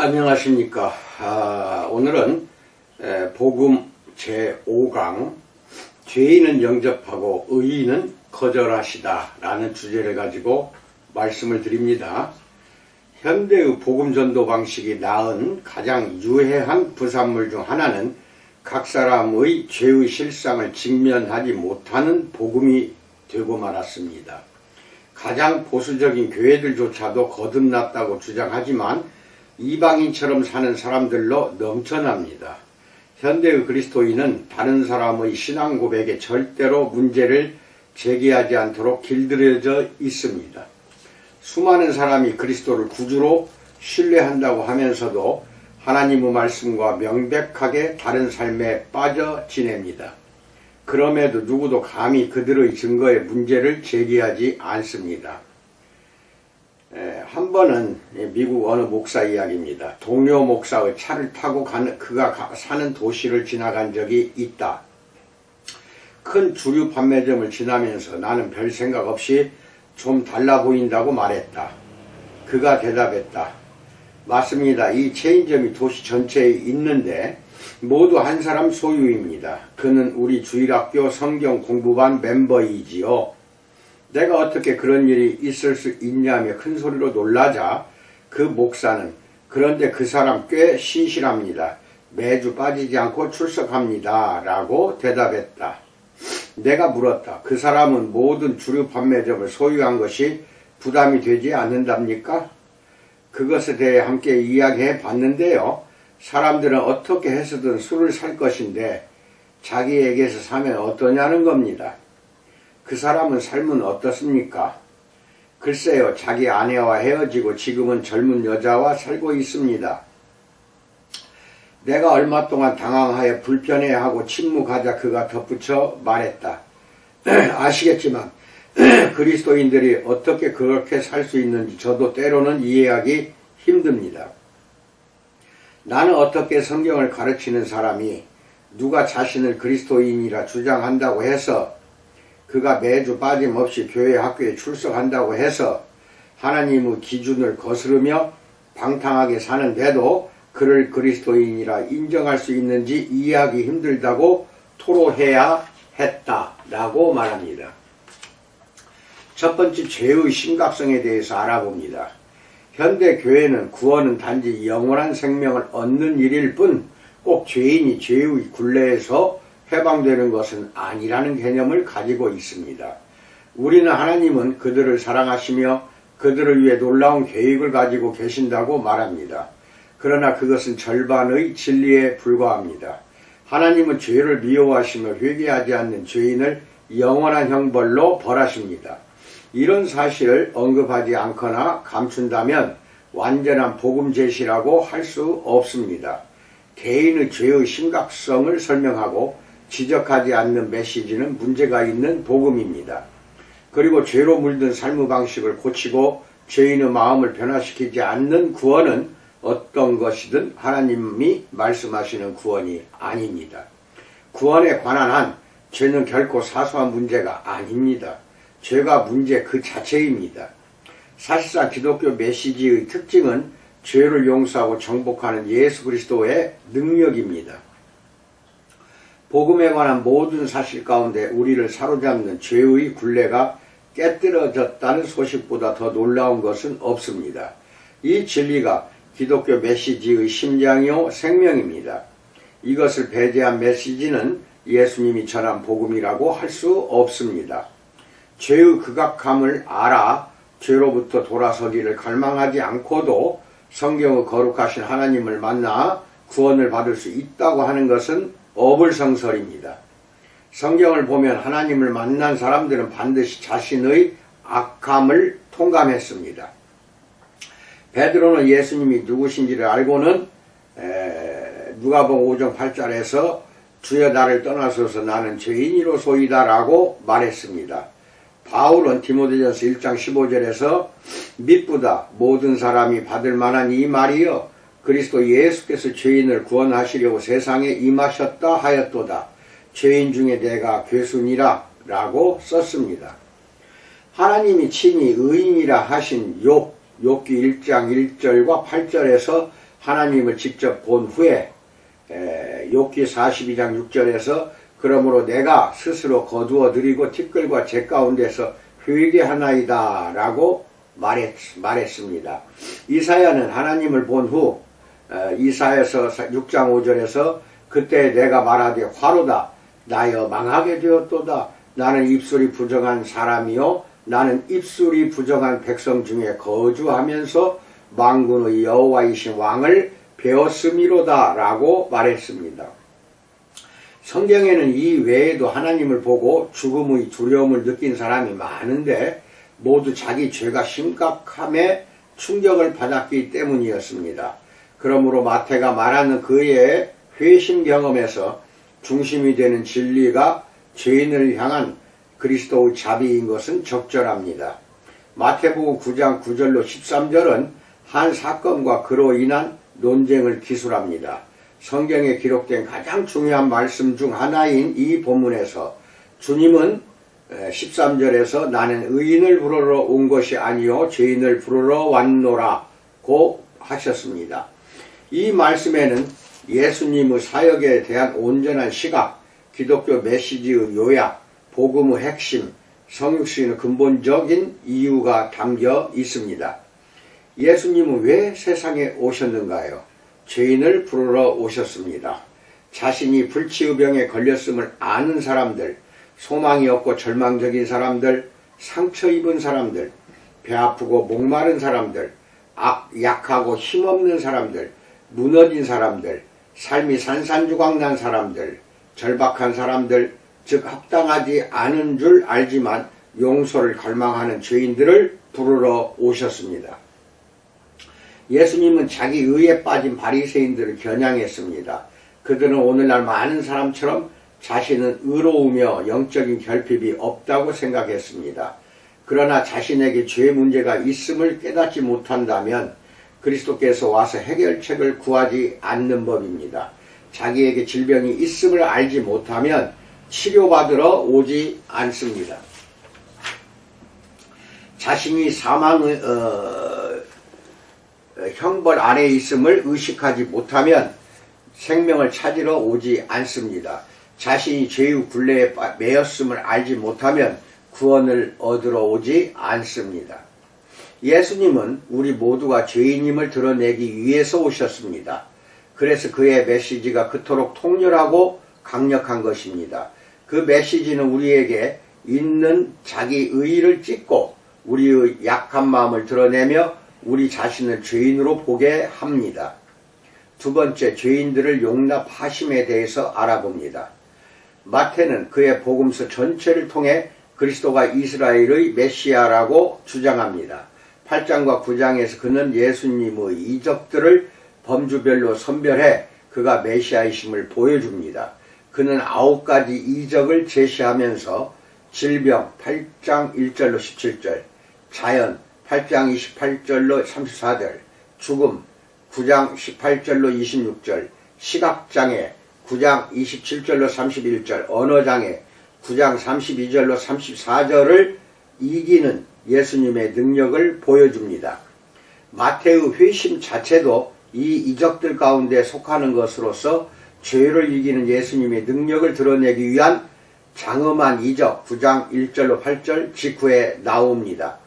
안녕하십니까. 오늘은 복음 제5강 죄인은 영접하고 의인은 거절하시다 라는 주제를 가지고 말씀을 드립니다. 현대의 복음 전도 방식이 낳은 가장 유해한 부산물 중 하나는 각 사람의 죄의 실상을 직면하지 못하는 복음이 되고 말았습니다. 가장 보수적인 교회들조차도 거듭났다고 주장하지만 이방인처럼 사는 사람들로 넘쳐납니다. 현대의 그리스도인은 다른 사람의 신앙 고백에 절대로 문제를 제기하지 않도록 길들여져 있습니다. 수많은 사람이 그리스도를 구주로 신뢰한다고 하면서도 하나님의 말씀과 명백하게 다른 삶에 빠져 지냅니다. 그럼에도 누구도 감히 그들의 증거에 문제를 제기하지 않습니다. 한 번은 미국 어느 목사 이야기입니다. 동료 목사의 차를 타고 그가 사는 도시를 지나간 적이 있다. 큰 주류 판매점을 지나면서 나는 별 생각 없이 좀 달라 보인다고 말했다. 그가 대답했다. 맞습니다. 이 체인점이 도시 전체에 있는데 모두 한 사람 소유입니다. 그는 우리 주일학교 성경 공부반 멤버이지요. 내가 어떻게 그런 일이 있을 수 있냐며 큰 소리로 놀라자 그 목사는 그런데 그 사람 꽤 신실합니다. 매주 빠지지 않고 출석합니다. 라고 대답했다. 내가 물었다. 그 사람은 모든 주류 판매점을 소유한 것이 부담이 되지 않는답니까? 그것에 대해 함께 이야기해 봤는데요. 사람들은 어떻게 해서든 술을 살 것인데 자기에게서 사면 어떠냐는 겁니다. 그 사람은 삶은 어떻습니까? 글쎄요, 자기 아내와 헤어지고 지금은 젊은 여자와 살고 있습니다. 내가 얼마 동안 당황하여 불편해하고 침묵하자 그가 덧붙여 말했다. 아시겠지만 그리스도인들이 어떻게 그렇게 살 수 있는지 저도 때로는 이해하기 힘듭니다. 나는 어떻게 성경을 가르치는 사람이 누가 자신을 그리스도인이라 주장한다고 해서 그가 매주 빠짐없이 교회 학교에 출석한다고 해서 하나님의 기준을 거스르며 방탕하게 사는데도 그를 그리스도인이라 인정할 수 있는지 이해하기 힘들다고 토로해야 했다라고 말합니다. 첫 번째, 죄의 심각성에 대해서 알아봅니다. 현대 교회는 구원은 단지 영원한 생명을 얻는 일일 뿐 꼭 죄인이 죄의 굴레에서 해방되는 것은 아니라는 개념을 가지고 있습니다. 우리는 하나님은 그들을 사랑하시며 그들을 위해 놀라운 계획을 가지고 계신다고 말합니다. 그러나 그것은 절반의 진리에 불과합니다. 하나님은 죄를 미워하시며 회개하지 않는 죄인을 영원한 형벌로 벌하십니다. 이런 사실을 언급하지 않거나 감춘다면 완전한 복음 제시라고 할 수 없습니다. 개인의 죄의 심각성을 설명하고 지적하지 않는 메시지는 문제가 있는 복음입니다. 그리고 죄로 물든 삶의 방식을 고치고 죄인의 마음을 변화시키지 않는 구원은 어떤 것이든 하나님이 말씀하시는 구원이 아닙니다. 구원에 관한 한 죄는 결코 사소한 문제가 아닙니다. 죄가 문제 그 자체입니다. 사실상 기독교 메시지의 특징은 죄를 용서하고 정복하는 예수 그리스도의 능력입니다. 복음에 관한 모든 사실 가운데 우리를 사로잡는 죄의 굴레가 깨뜨려졌다는 소식보다 더 놀라운 것은 없습니다. 이 진리가 기독교 메시지의 심장이요 생명입니다. 이것을 배제한 메시지는 예수님이 전한 복음이라고 할 수 없습니다. 죄의 극악함을 알아 죄로부터 돌아서기를 갈망하지 않고도 성경의 거룩하신 하나님을 만나 구원을 받을 수 있다고 하는 것은 어불성설입니다. 성경을 보면 하나님을 만난 사람들은 반드시 자신의 악함을 통감했습니다. 베드로는 예수님이 누구신지를 알고는 누가복음 5장 8절에서 주여 나를 떠나소서 나는 죄인이로소이다 라고 말했습니다. 바울은 디모데전서 1장 15절에서 미쁘다 모든 사람이 받을 만한 이 말이여 그리스도 예수께서 죄인을 구원하시려고 세상에 임하셨다 하였도다. 죄인 중에 내가 괴순이라 라고 썼습니다. 하나님이 친히 의인이라 하신 욥기 1장 1절과 8절에서 하나님을 직접 본 후에 욥기 42장 6절에서 그러므로 내가 스스로 거두어 드리고 티끌과 재 가운데서 회개하나이다 라고 말했습니다. 이사야는 하나님을 본 후 이사야서 6장 5절에서 그때 내가 말하되 화로다 나여 망하게 되었도다 나는 입술이 부정한 사람이요 나는 입술이 부정한 백성 중에 거주하면서 만군의 여호와이신 왕을 배웠음이로다 라고 말했습니다. 성경에는 이 외에도 하나님을 보고 죽음의 두려움을 느낀 사람이 많은데 모두 자기 죄가 심각함에 충격을 받았기 때문이었습니다. 그러므로 마태가 말하는 그의 회심 경험에서 중심이 되는 진리가 죄인을 향한 그리스도의 자비인 것은 적절합니다. 마태복음 9장 9절로 13절은 한 사건과 그로 인한 논쟁을 기술합니다. 성경에 기록된 가장 중요한 말씀 중 하나인 이 본문에서 주님은 13절에서 나는 의인을 부르러 온 것이 아니요 죄인을 부르러 왔노라고 하셨습니다. 이 말씀에는 예수님의 사역에 대한 온전한 시각, 기독교 메시지의 요약, 복음의 핵심, 성육신의 근본적인 이유가 담겨 있습니다. 예수님은 왜 세상에 오셨는가요? 죄인을 부르러 오셨습니다. 자신이 불치의 병에 걸렸음을 아는 사람들, 소망이 없고 절망적인 사람들, 상처 입은 사람들, 배 아프고 목마른 사람들, 약하고 힘없는 사람들, 무너진 사람들, 삶이 산산조각난 사람들, 절박한 사람들, 즉 합당하지 않은 줄 알지만 용서를 갈망하는 죄인들을 부르러 오셨습니다. 예수님은 자기 의에 빠진 바리새인들을 겨냥했습니다. 그들은 오늘날 많은 사람처럼 자신은 의로우며 영적인 결핍이 없다고 생각했습니다. 그러나 자신에게 죄 문제가 있음을 깨닫지 못한다면 그리스도께서 와서 해결책을 구하지 않는 법입니다. 자기에게 질병이 있음을 알지 못하면 치료받으러 오지 않습니다. 자신이 사망의 형벌 아래 있음을 의식하지 못하면 생명을 찾으러 오지 않습니다. 자신이 죄의 굴레에 매였음을 알지 못하면 구원을 얻으러 오지 않습니다. 예수님은 우리 모두가 죄인임을 드러내기 위해서 오셨습니다. 그래서 그의 메시지가 그토록 통렬하고 강력한 것입니다. 그 메시지는 우리에게 있는 자기 의의를 찢고 우리의 약한 마음을 드러내며 우리 자신을 죄인으로 보게 합니다. 두 번째, 죄인들을 용납하심에 대해서 알아봅니다. 마태는 그의 복음서 전체를 통해 그리스도가 이스라엘의 메시아라고 주장합니다. 8장과 9장에서 그는 예수님의 이적들을 범주별로 선별해 그가 메시아이심을 보여줍니다. 그는 9가지 이적을 제시하면서 질병 8장 1절로 17절, 자연 8장 28절로 34절, 죽음 9장 18절로 26절, 시각장애 9장 27절로 31절, 언어장애 9장 32절로 34절을 이기는 예수님의 능력을 보여줍니다. 마태의 회심 자체도 이 이적들 가운데 속하는 것으로서 죄를 이기는 예수님의 능력을 드러내기 위한 장엄한 이적 9장 1절로 8절 직후에 나옵니다.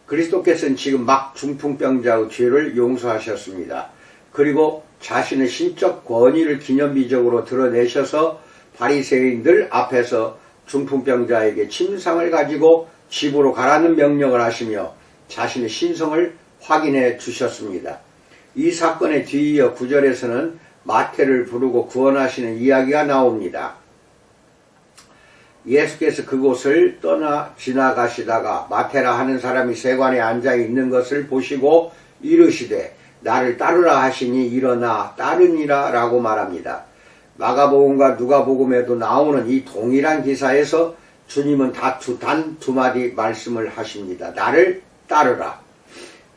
그리스도께서는 지금 막 중풍병자의 죄를 용서하셨습니다. 그리고 자신의 신적 권위를 기념비적으로 드러내셔서 바리새인들 앞에서 중풍병자에게 침상을 가지고 집으로 가라는 명령을 하시며 자신의 신성을 확인해 주셨습니다. 이 사건에 뒤이어 9절에서는 마태를 부르고 구원하시는 이야기가 나옵니다. 예수께서 그곳을 떠나 지나가시다가 마태라 하는 사람이 세관에 앉아 있는 것을 보시고 이르시되 나를 따르라 하시니 일어나 따르니라 라고 말합니다. 마가복음과 누가복음에도 나오는 이 동일한 기사에서 주님은 단 두 마디 말씀을 하십니다. 나를 따르라.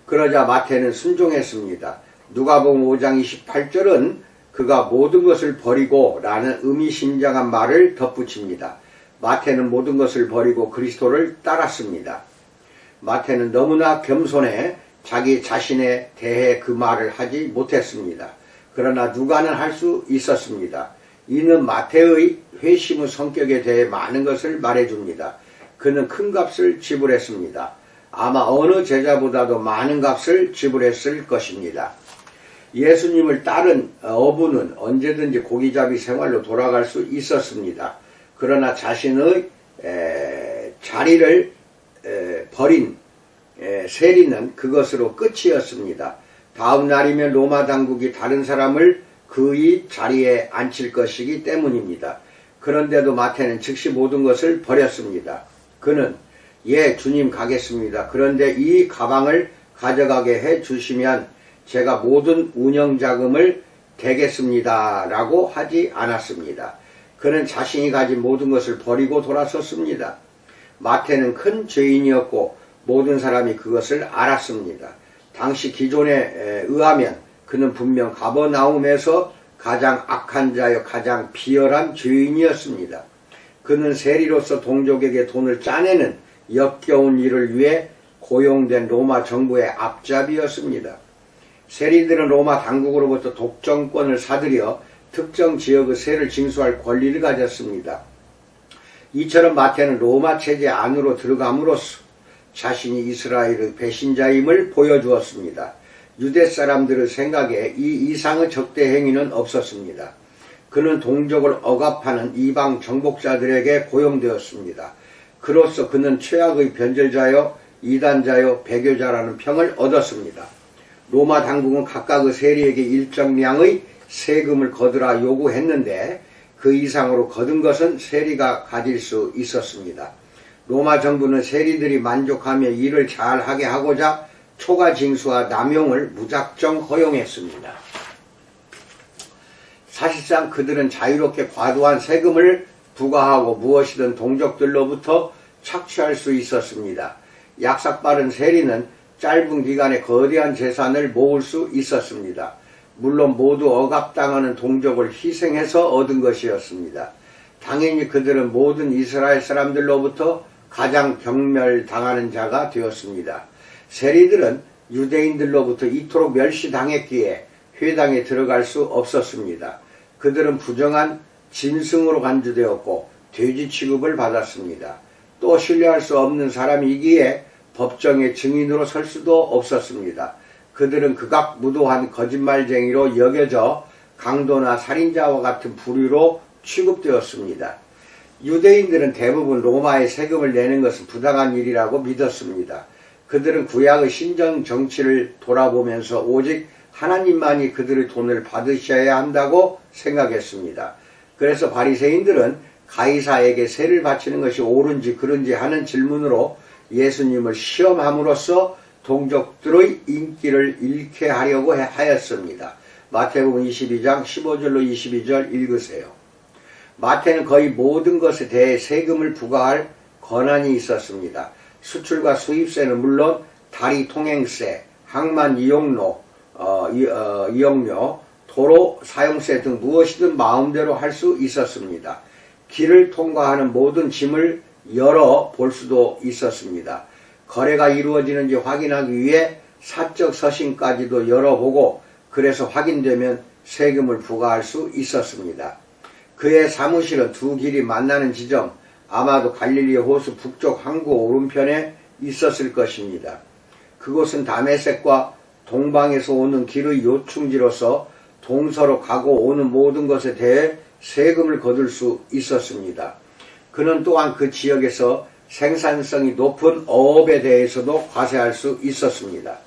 그러자 마태는 순종했습니다. 누가복음 5장 28절은 그가 모든 것을 버리고 라는 의미심장한 말을 덧붙입니다. 마태는 모든 것을 버리고 그리스도를 따랐습니다. 마태는 너무나 겸손해 자기 자신에 대해 그 말을 하지 못했습니다. 그러나 누가는 할 수 있었습니다. 이는 마태의 회심의 성격에 대해 많은 것을 말해줍니다. 그는 큰 값을 지불했습니다. 아마 어느 제자보다도 많은 값을 지불했을 것입니다. 예수님을 따른 어부는 언제든지 고기잡이 생활로 돌아갈 수 있었습니다. 그러나 자신의 자리를 버린 세리는 그것으로 끝이었습니다. 다음 날이면 로마 당국이 다른 사람을 그의 자리에 앉힐 것이기 때문입니다. 그런데도 마태는 즉시 모든 것을 버렸습니다. 그는 예, 주님 가겠습니다. 그런데 이 가방을 가져가게 해 주시면 제가 모든 운영자금을 대겠습니다. 라고 하지 않았습니다. 그는 자신이 가진 모든 것을 버리고 돌아섰습니다. 마태는 큰 죄인이었고 모든 사람이 그것을 알았습니다. 당시 기존에 의하면 그는 분명 가버나움에서 가장 악한 자여 가장 비열한 죄인이었습니다. 그는 세리로서 동족에게 돈을 짜내는 역겨운 일을 위해 고용된 로마 정부의 앞잡이였습니다. 세리들은 로마 당국으로부터 독점권을 사들여 특정 지역의 세를 징수할 권리를 가졌습니다. 이처럼 마태는 로마 체제 안으로 들어감으로써 자신이 이스라엘의 배신자임을 보여주었습니다. 유대 사람들의 생각에 이 이상의 적대 행위는 없었습니다. 그는 동족을 억압하는 이방 정복자들에게 고용되었습니다. 그로써 그는 최악의 변절자요, 이단자요, 배교자라는 평을 얻었습니다. 로마 당국은 각각의 세리에게 일정량의 세금을 거두라 요구했는데 그 이상으로 거둔 것은 세리가 가질 수 있었습니다. 로마 정부는 세리들이 만족하며 일을 잘하게 하고자 초과 징수와 남용을 무작정 허용했습니다. 사실상 그들은 자유롭게 과도한 세금을 부과하고 무엇이든 동족들로부터 착취할 수 있었습니다. 약삭빠른 세리는 짧은 기간에 거대한 재산을 모을 수 있었습니다. 물론 모두 억압당하는 동족을 희생해서 얻은 것이었습니다. 당연히 그들은 모든 이스라엘 사람들로부터 가장 경멸당하는 자가 되었습니다. 세리들은 유대인들로부터 이토록 멸시당했기에 회당에 들어갈 수 없었습니다. 그들은 부정한 짐승으로 간주되었고 돼지 취급을 받았습니다. 또 신뢰할 수 없는 사람이기에 법정의 증인으로 설 수도 없었습니다. 그들은 극악무도한 거짓말쟁이로 여겨져 강도나 살인자와 같은 부류로 취급되었습니다. 유대인들은 대부분 로마에 세금을 내는 것은 부당한 일이라고 믿었습니다. 그들은 구약의 신정 정치를 돌아보면서 오직 하나님만이 그들의 돈을 받으셔야 한다고 생각했습니다. 그래서 바리새인들은 가이사에게 세를 바치는 것이 옳은지 그른지 하는 질문으로 예수님을 시험함으로써 동족들의 인기를 잃게 하려고 하였습니다. 마태복음 22장 15절로 22절 읽으세요. 마태는 거의 모든 것에 대해 세금을 부과할 권한이 있었습니다. 수출과 수입세는 물론 다리 통행세, 항만 이용료, 도로 사용세 등 무엇이든 마음대로 할 수 있었습니다. 길을 통과하는 모든 짐을 열어볼 수도 있었습니다. 거래가 이루어지는지 확인하기 위해 사적 서신까지도 열어보고 그래서 확인되면 세금을 부과할 수 있었습니다. 그의 사무실은 두 길이 만나는 지점, 아마도 갈릴리 호수 북쪽 항구 오른편에 있었을 것입니다. 그곳은 다메섹과 동방에서 오는 길의 요충지로서 동서로 가고 오는 모든 것에 대해 세금을 거둘 수 있었습니다. 그는 또한 그 지역에서 생산성이 높은 어업에 대해서도 과세할 수 있었습니다.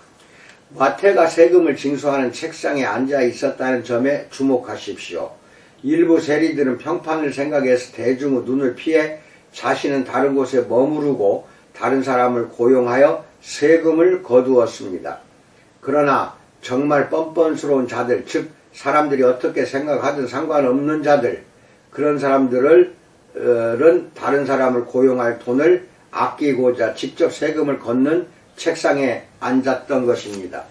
마태가 세금을 징수하는 책상에 앉아 있었다는 점에 주목하십시오. 일부 세리들은 평판을 생각해서 대중의 눈을 피해 자신은 다른 곳에 머무르고 다른 사람을 고용하여 세금을 거두었습니다. 그러나 정말 뻔뻔스러운 자들, 즉 사람들이 어떻게 생각하든 상관없는 자들, 그런 사람들은 다른 사람을 고용할 돈을 아끼고자 직접 세금을 걷는 책상에 앉았던 것입니다.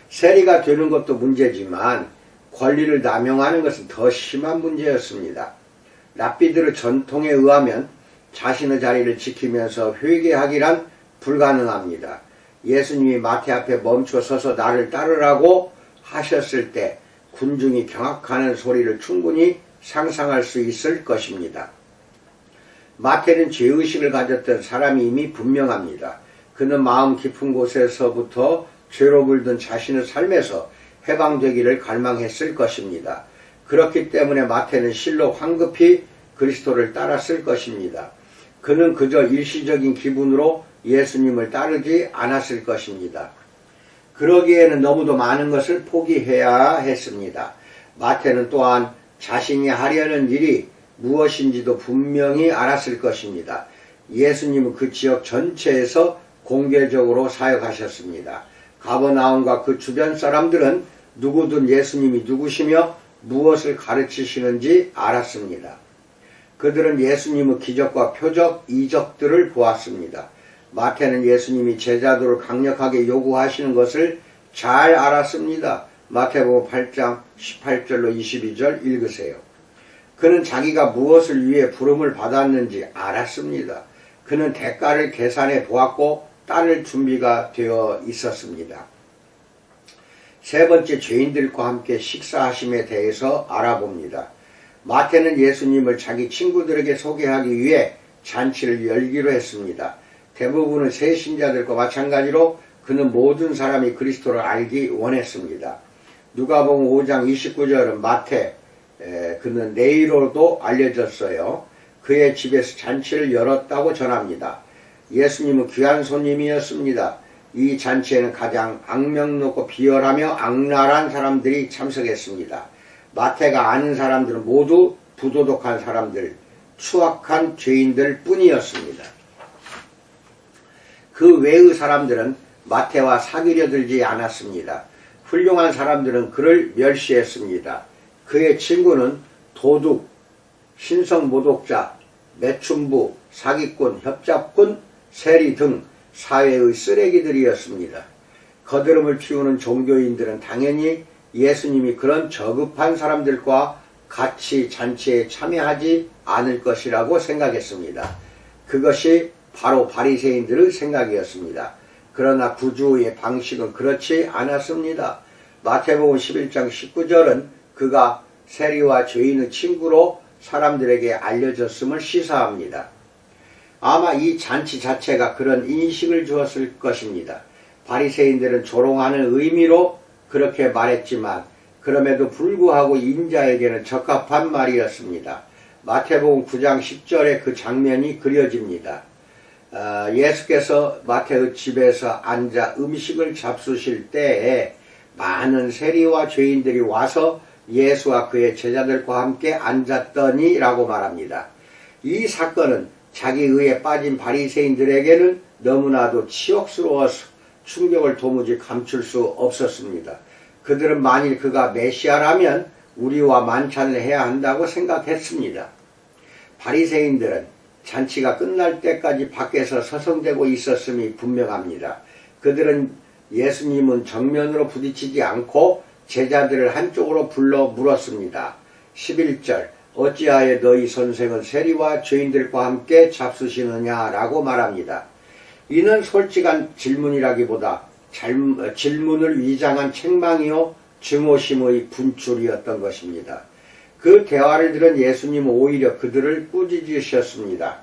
세리가 되는 것도 문제지만 권리를 남용하는 것은 더 심한 문제였습니다. 랍비들의 전통에 의하면 자신의 자리를 지키면서 회개하기란 불가능합니다. 예수님이 마태 앞에 멈춰 서서 나를 따르라고 하셨을 때 군중이 경악하는 소리를 충분히 상상할 수 있을 것입니다. 마태는 죄의식을 가졌던 사람임이 분명합니다. 그는 마음 깊은 곳에서부터 죄로 물든 자신의 삶에서 해방되기를 갈망했을 것입니다. 그렇기 때문에 마태는 실로 황급히 그리스도를 따랐을 것입니다. 그는 그저 일시적인 기분으로 예수님을 따르지 않았을 것입니다. 그러기에는 너무도 많은 것을 포기해야 했습니다. 마태는 또한 자신이 하려는 일이 무엇인지도 분명히 알았을 것입니다. 예수님은 그 지역 전체에서 공개적으로 사역하셨습니다. 가버나움과 그 주변 사람들은 누구든 예수님이 누구시며 무엇을 가르치시는지 알았습니다. 그들은 예수님의 기적과 표적, 이적들을 보았습니다. 마태는 예수님이 제자들을 강력하게 요구하시는 것을 잘 알았습니다. 마태복음 8장 18절로 22절 읽으세요. 그는 자기가 무엇을 위해 부름을 받았는지 알았습니다. 그는 대가를 계산해 보았고 따를 준비가 되어 있었습니다. 세 번째, 죄인들과 함께 식사하심에 대해서 알아봅니다. 마태는 예수님을 자기 친구들에게 소개하기 위해 잔치를 열기로 했습니다. 대부분의 새 신자들과 마찬가지로 그는 모든 사람이 그리스도를 알기 원했습니다. 누가복음 5장 29절은 그는 내일로도 알려졌어요. 그의 집에서 잔치를 열었다고 전합니다. 예수님은 귀한 손님이었습니다. 이 잔치에는 가장 악명 높고 비열하며 악랄한 사람들이 참석했습니다. 마태가 아는 사람들은 모두 부도덕한 사람들, 추악한 죄인들 뿐이었습니다. 그 외의 사람들은 마태와 사귀려 들지 않았습니다. 훌륭한 사람들은 그를 멸시했습니다. 그의 친구는 도둑, 신성모독자, 매춘부, 사기꾼, 협잡꾼, 세리 등 사회의 쓰레기들이었습니다. 거드름을 피우는 종교인들은 당연히 예수님이 그런 저급한 사람들과 같이 잔치에 참여하지 않을 것이라고 생각했습니다. 그것이 바로 바리새인들의 생각이었습니다. 그러나 구주의 방식은 그렇지 않았습니다. 마태복음 11장 19절은 그가 세리와 죄인의 친구로 사람들에게 알려졌음을 시사합니다. 아마 이 잔치 자체가 그런 인식을 주었을 것입니다. 바리새인들은 조롱하는 의미로 그렇게 말했지만 그럼에도 불구하고 인자에게는 적합한 말이었습니다. 마태복음 9장 10절에 그 장면이 그려집니다. 예수께서 마태의 집에서 앉아 음식을 잡수실 때에 많은 세리와 죄인들이 와서 예수와 그의 제자들과 함께 앉았더니 라고 말합니다. 이 사건은 자기 의에 빠진 바리새인들에게는 너무나도 치욕스러워서 충격을 도무지 감출 수 없었습니다. 그들은 만일 그가 메시아라면 우리와 만찬을 해야 한다고 생각했습니다. 바리새인들은 잔치가 끝날 때까지 밖에서 서성대고 있었음이 분명합니다. 그들은 예수님은 정면으로 부딪히지 않고 제자들을 한쪽으로 불러 물었습니다. 11절 어찌하여 너희 선생은 세리와 죄인들과 함께 잡수시느냐라고 말합니다. 이는 솔직한 질문이라기보다 질문을 위장한 책망이요 증오심의 분출이었던 것입니다. 그 대화를 들은 예수님은 오히려 그들을 꾸짖으셨습니다.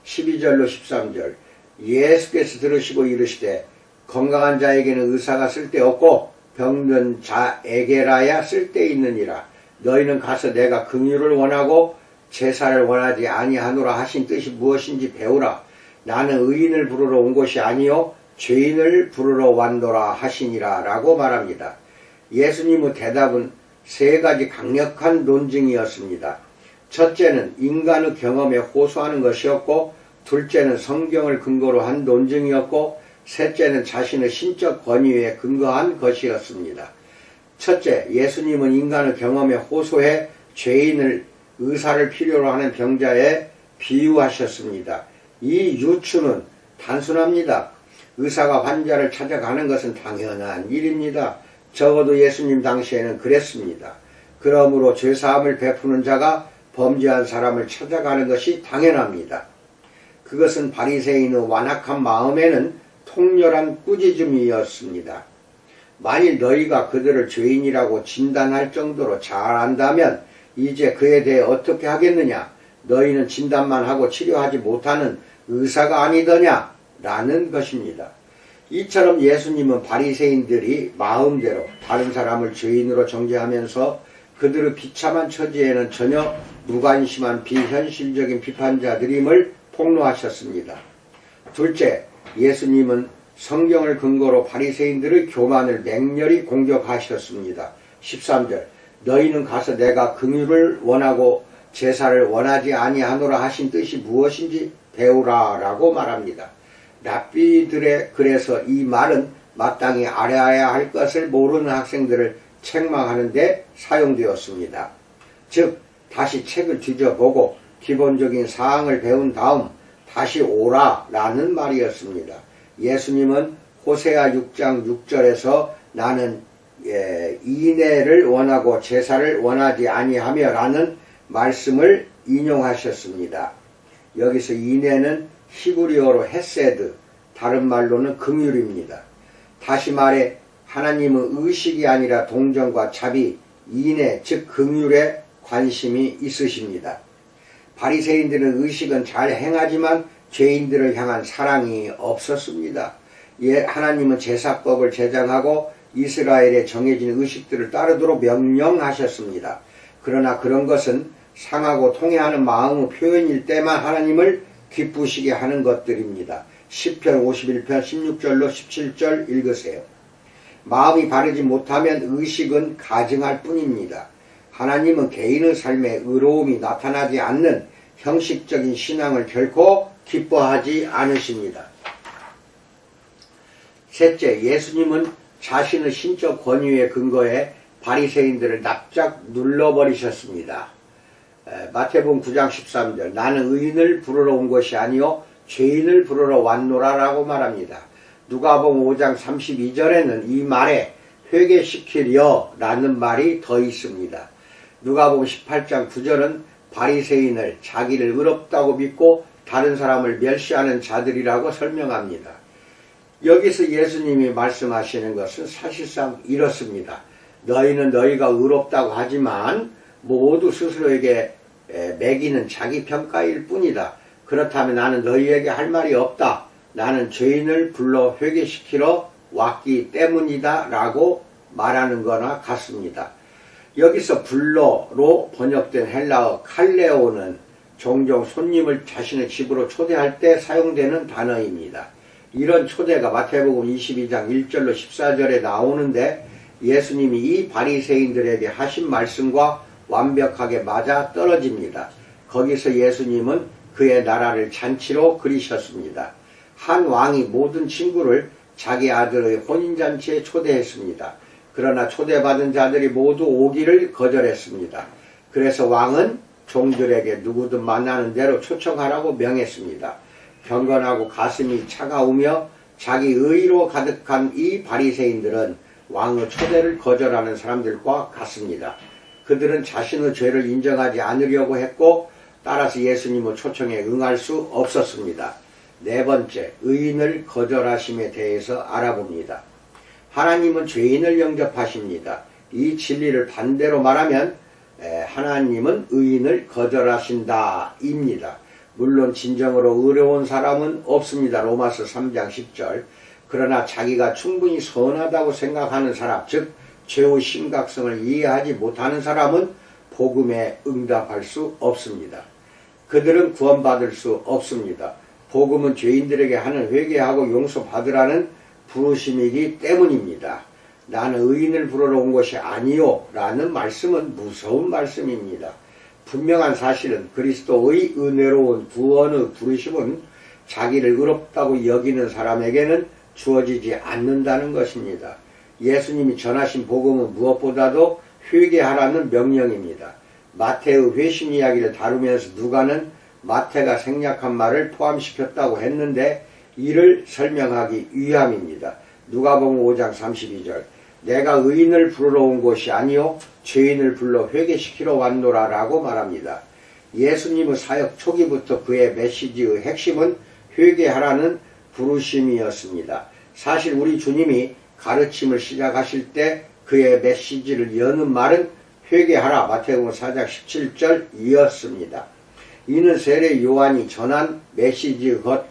12절로 13절 예수께서 들으시고 이르시되 건강한 자에게는 의사가 쓸데없고 병든 자에게라야 쓸데있느니라. 너희는 가서 내가 긍휼을 원하고 제사를 원하지 아니하노라 하신 뜻이 무엇인지 배우라. 나는 의인을 부르러 온 것이 아니요 죄인을 부르러 왔노라 하시니라 라고 말합니다. 예수님의 대답은 세 가지 강력한 논증이었습니다. 첫째는 인간의 경험에 호소하는 것이었고, 둘째는 성경을 근거로 한 논증이었고, 셋째는 자신의 신적 권위에 근거한 것이었습니다. 첫째, 예수님은 인간의 경험에 호소해 죄인을 의사를 필요로 하는 병자에 비유하셨습니다. 이 유추는 단순합니다. 의사가 환자를 찾아가는 것은 당연한 일입니다. 적어도 예수님 당시에는 그랬습니다. 그러므로 죄사함을 베푸는 자가 범죄한 사람을 찾아가는 것이 당연합니다. 그것은 바리새인의 완악한 마음에는 통렬한 꾸짖음이었습니다. 만일 너희가 그들을 죄인이라고 진단할 정도로 잘 안다면 이제 그에 대해 어떻게 하겠느냐? 너희는 진단만 하고 치료하지 못하는 의사가 아니더냐? 라는 것입니다. 이처럼 예수님은 바리새인들이 마음대로 다른 사람을 죄인으로 정죄하면서 그들의 비참한 처지에는 전혀 무관심한 비현실적인 비판자들임을 폭로하셨습니다. 둘째, 예수님은 성경을 근거로 바리새인들의 교만을 맹렬히 공격하셨습니다. 13절, 너희는 가서 내가 긍휼을 원하고 제사를 원하지 아니하노라 하신 뜻이 무엇인지 배우라 라고 말합니다. 랍비들의 그래서 이 말은 마땅히 알아야 할 것을 모르는 학생들을 책망하는 데 사용되었습니다. 즉 다시 책을 뒤져보고 기본적인 사항을 배운 다음 다시 오라 라는 말이었습니다. 예수님은 호세아 6장 6절에서 나는 인애를 원하고 제사를 원하지 아니하며 라는 말씀을 인용하셨습니다. 여기서 인애는 히브리어로 헤세드, 다른 말로는 긍휼입니다. 다시 말해 하나님은 의식이 아니라 동정과 자비, 인애, 즉 긍휼에 관심이 있으십니다. 바리새인들은 의식은 잘 행하지만 죄인들을 향한 사랑이 없었습니다. 하나님은 제사법을 제정하고 이스라엘에 정해진 의식들을 따르도록 명령하셨습니다. 그러나 그런 것은 상하고 통해하는 마음의 표현일 때만 하나님을 기쁘시게 하는 것들입니다. 시편 51편 16절로 17절 읽으세요. 마음이 바르지 못하면 의식은 가증할 뿐입니다. 하나님은 개인의 삶에 의로움이 나타나지 않는 형식적인 신앙을 결코 기뻐하지 않으십니다. 셋째, 예수님은 자신의 신적 권위에 근거해 바리새인들을 납작 눌러버리셨습니다. 마태복음 9장 13절, 나는 의인을 부르러 온 것이 아니요 죄인을 부르러 왔노라 라고 말합니다. 누가복음 5장 32절에는 이 말에 회개시키려 라는 말이 더 있습니다. 누가복음 18장 9절은 바리새인을 자기를 의롭다고 믿고 다른 사람을 멸시하는 자들이라고 설명합니다. 여기서 예수님이 말씀하시는 것은 사실상 이렇습니다. 너희는 너희가 의롭다고 하지만 모두 스스로에게 매기는 자기 평가일 뿐이다. 그렇다면 나는 너희에게 할 말이 없다. 나는 죄인을 불러 회개시키러 왔기 때문이다 라고 말하는 거나 같습니다. 여기서 불러로 번역된 헬라어 칼레오는 종종 손님을 자신의 집으로 초대할 때 사용되는 단어입니다. 이런 초대가 마태복음 22장 1절로 14절에 나오는데 예수님이 이 바리새인들에게 하신 말씀과 완벽하게 맞아 떨어집니다. 거기서 예수님은 그의 나라를 잔치로 그리셨습니다. 한 왕이 모든 친구를 자기 아들의 혼인잔치에 초대했습니다. 그러나 초대받은 자들이 모두 오기를 거절했습니다. 그래서 왕은 종들에게 누구든 만나는 대로 초청하라고 명했습니다. 경건하고 가슴이 차가우며 자기 의로 가득한 이 바리새인들은 왕의 초대를 거절하는 사람들과 같습니다. 그들은 자신의 죄를 인정하지 않으려고 했고 따라서 예수님의 초청에 응할 수 없었습니다. 네 번째, 의인을 거절하심에 대해서 알아봅니다. 하나님은 죄인을 영접하십니다. 이 진리를 반대로 말하면 하나님은 의인을 거절하신다 입니다. 물론 진정으로 의로운 사람은 없습니다. 로마서 3장 10절. 그러나 자기가 충분히 선하다고 생각하는 사람, 즉 죄의 심각성을 이해하지 못하는 사람은 복음에 응답할 수 없습니다. 그들은 구원받을 수 없습니다. 복음은 죄인들에게 하는 회개하고 용서받으라는 부르심이기 때문입니다. 나는 의인을 부르러 온 것이 아니요 라는 말씀은 무서운 말씀입니다. 분명한 사실은 그리스도의 은혜로운 구원의 부르심은 자기를 의롭다고 여기는 사람에게는 주어지지 않는다는 것입니다. 예수님이 전하신 복음은 무엇보다도 회개하라는 명령입니다. 마태의 회심 이야기를 다루면서 누가는 마태가 생략한 말을 포함시켰다고 했는데 이를 설명하기 위함입니다. 누가복음 5장 32절, 내가 의인을 부르러 온 것이 아니요 죄인을 불러 회개시키러 왔노라 라고 말합니다. 예수님의 사역 초기부터 그의 메시지의 핵심은 회개하라는 부르심이었습니다. 사실 우리 주님이 가르침을 시작하실 때 그의 메시지를 여는 말은 회개하라 마태복음 4장 17절이었습니다. 이는 세례 요한이 전한 메시지의 것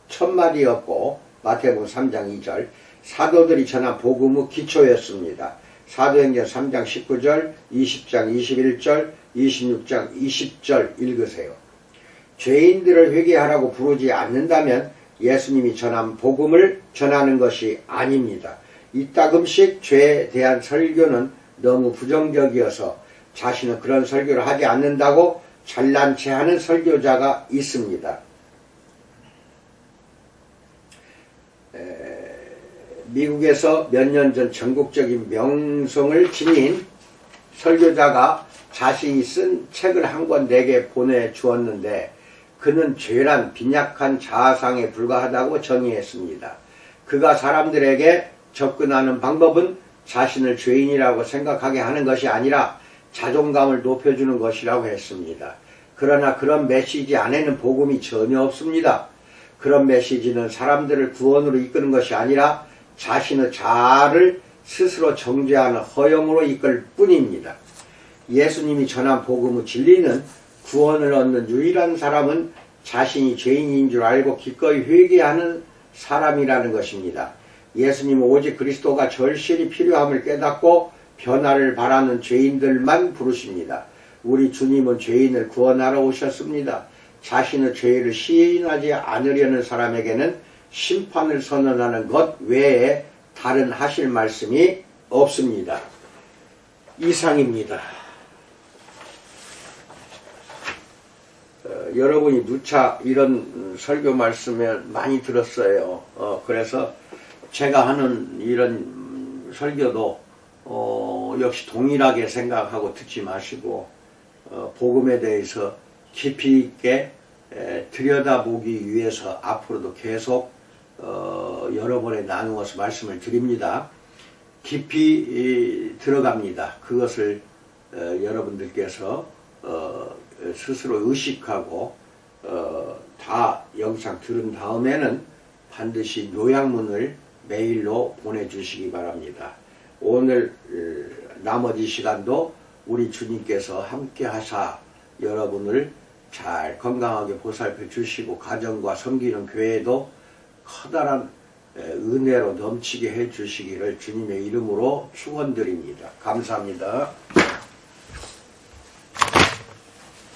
첫마디였고 마태복음 3장 2절 사도들이 전한 복음의 기초였습니다. 사도행전 3장 19절, 20장 21절, 26장 20절 읽으세요. 죄인들을 회개하라고 부르지 않는다면 예수님이 전한 복음을 전하는 것이 아닙니다. 이따금씩 죄에 대한 설교는 너무 부정적이어서 자신은 그런 설교를 하지 않는다고 잘난 체 하는 설교자가 있습니다. 미국에서 몇 년 전 전국적인 명성을 지닌 설교자가 자신이 쓴 책을 한 권 내게 보내주었는데 그는 죄란 빈약한 자아상에 불과하다고 정의했습니다. 그가 사람들에게 접근하는 방법은 자신을 죄인이라고 생각하게 하는 것이 아니라 자존감을 높여주는 것이라고 했습니다. 그러나 그런 메시지 안에는 복음이 전혀 없습니다. 그런 메시지는 사람들을 구원으로 이끄는 것이 아니라 자신의 자아를 스스로 정죄하는 허영으로 이끌 뿐입니다. 예수님이 전한 복음의 진리는 구원을 얻는 유일한 사람은 자신이 죄인인 줄 알고 기꺼이 회개하는 사람이라는 것입니다. 예수님은 오직 그리스도가 절실히 필요함을 깨닫고 변화를 바라는 죄인들만 부르십니다. 우리 주님은 죄인을 구원하러 오셨습니다. 자신의 죄를 시인하지 않으려는 사람에게는 심판을 선언하는 것 외에 다른 하실 말씀이 없습니다. 이상입니다. 여러분이 누차 이런 설교 말씀을 많이 들었어요. 그래서 제가 하는 이런 설교도 역시 동일하게 생각하고 듣지 마시고 복음에 대해서 깊이 있게 들여다보기 위해서 앞으로도 계속 여러 번에 나누어서 말씀을 드립니다. 깊이 들어갑니다. 그것을 여러분들께서 스스로 의식하고 다 영상 들은 다음에는 반드시 요약문을 메일로 보내주시기 바랍니다. 오늘 나머지 시간도 우리 주님께서 함께 하사 여러분을 잘 건강하게 보살펴 주시고 가정과 섬기는 교회도 커다란 은혜로 넘치게 해 주시기를 주님의 이름으로 축원드립니다. 감사합니다.